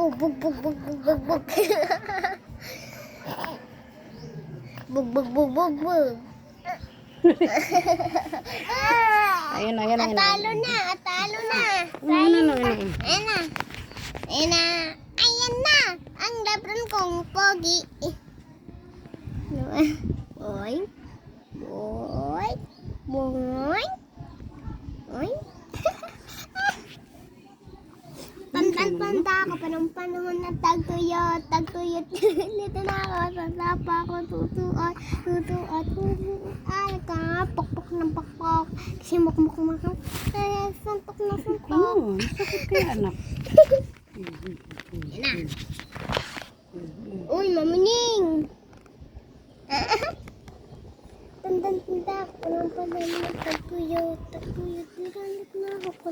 bug, bug, bug, bug, bug, bug, bug. Bug, bug, bug, bug, bug. Ayun, ayun, ayun. Atalo na, atalo na. Ayun na, ayun na. Ayan na. Ayan na. Ayan na. Ang labran kong pogi. Boy. Boy. Boy. Boy. Tanda ako pa ng panahon na tagtuyot. Dito na ako. Sasapa ako. Tutuot. Ay, pokpok ng pokpok. Kasi mukmuk. Ay, suntok na suntok. Oh, sakit kaya anak. Yan na. Uy, mamuning. Tanda ako pa ng panahon na tagtuyot. Nilalit na ako.